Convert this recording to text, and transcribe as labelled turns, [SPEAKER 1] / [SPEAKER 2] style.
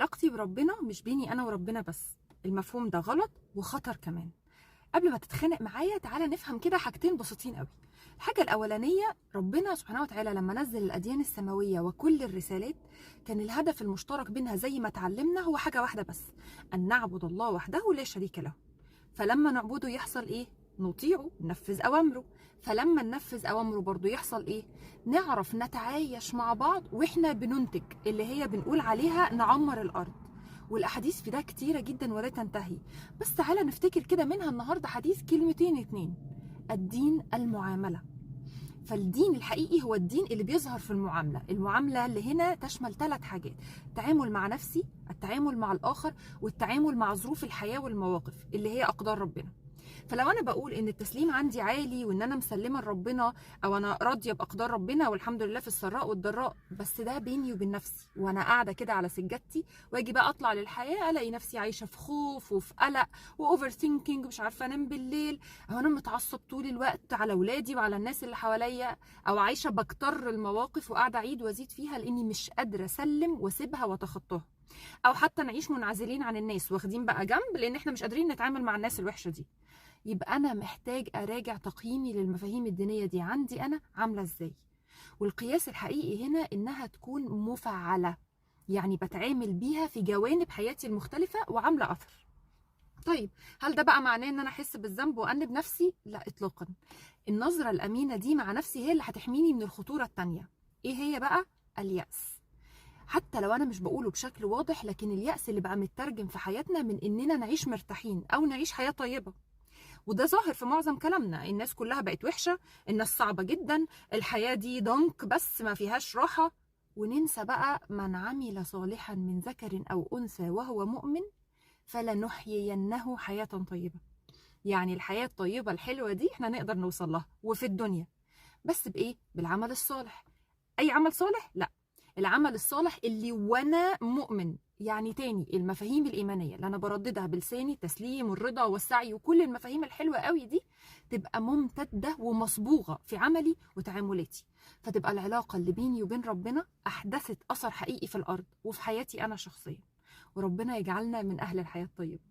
[SPEAKER 1] علاقتي بربنا مش بيني انا وربنا بس. المفهوم ده غلط وخطر كمان. قبل ما تتخانق معايا تعالى نفهم كده حاجتين بسيطين قوي. الحاجة الأولانية، ربنا سبحانه وتعالى لما نزل الأديان السماوية وكل الرسالات كان الهدف المشترك بينها زي ما اتعلمنا هو حاجة واحدة بس، أن نعبد الله وحده لا شريك له. فلما نعبده يحصل إيه؟ نطيعه، ننفذ أوامره. فلما ننفذ أوامره برضو يحصل إيه؟ نعرف نتعايش مع بعض وإحنا بننتج اللي هي بنقول عليها نعمر الأرض. والأحاديث في ده كتيرة جدا ولا تنتهي. بس تعالى نفتكر كده منها النهاردة حديث كلمتين اتنين. الدين المعاملة. فالدين الحقيقي هو الدين اللي بيظهر في المعاملة. المعاملة اللي هنا تشمل 3 حاجات: التعامل مع نفسي، التعامل مع الآخر، والتعامل مع ظروف الحياة والمواقف اللي هي أقدار ربنا. فلو انا بقول ان التسليم عندي عالي وان انا مسلمه لربنا او انا راضيه باقدار ربنا والحمد لله في السراء والضراء، بس ده بيني وبين نفسي وانا قاعده كده على سجادتي، واجي بقى اطلع للحياه الاقي نفسي عايشه في خوف وفي قلق واوفر ثينكينج، مش عارفه انام بالليل، او انا متعصب طول الوقت على اولادي وعلى الناس اللي حواليا، او عايشه بكتر المواقف وقاعده اعيد وازيد فيها لاني مش قادره اسلم واسيبها واتخطاها. او حتى نعيش منعزلين عن الناس واخدين بقى جنب لان احنا مش قادرين نتعامل مع الناس الوحشه دي. يبقى أنا محتاج أراجع تقييمي للمفاهيم الدينية دي عندي أنا عاملة إزاي. والقياس الحقيقي هنا إنها تكون مفعلة، يعني بتعامل بيها في جوانب حياتي المختلفة وعاملة أثر. طيب هل ده بقى معناه إن أنا أحس بالذنب وأنب نفسي؟ لا إطلاقا. النظرة الأمينة دي مع نفسي هي اللي هتحميني من الخطورة التانية. إيه هي بقى؟ اليأس. حتى لو أنا مش بقوله بشكل واضح، لكن اليأس اللي بقى مترجم في حياتنا من إننا نعيش مرتاحين أو نعيش حياة طيبة. وده ظاهر في معظم كلامنا، الناس كلها بقت وحشة، الناس صعبة جدا، الحياة دي ضنك بس ما فيهاش راحة. وننسى بقى من عمل صالحا من ذكر أو أنثى وهو مؤمن فلنحيينه حياة طيبة. يعني الحياة الطيبة الحلوة دي احنا نقدر نوصل لها وفي الدنيا، بس بإيه؟ بالعمل الصالح. أي عمل صالح؟ لا، العمل الصالح اللي وانا مؤمن. يعني تاني، المفاهيم الإيمانية اللي أنا برددها بلساني، التسليم والرضا والسعي وكل المفاهيم الحلوة قوي دي، تبقى ممتدة ومصبوغة في عملي وتعاملاتي، فتبقى العلاقة اللي بيني وبين ربنا أحدثت أثر حقيقي في الأرض وفي حياتي أنا شخصيا. وربنا يجعلنا من أهل الحياة الطيبة.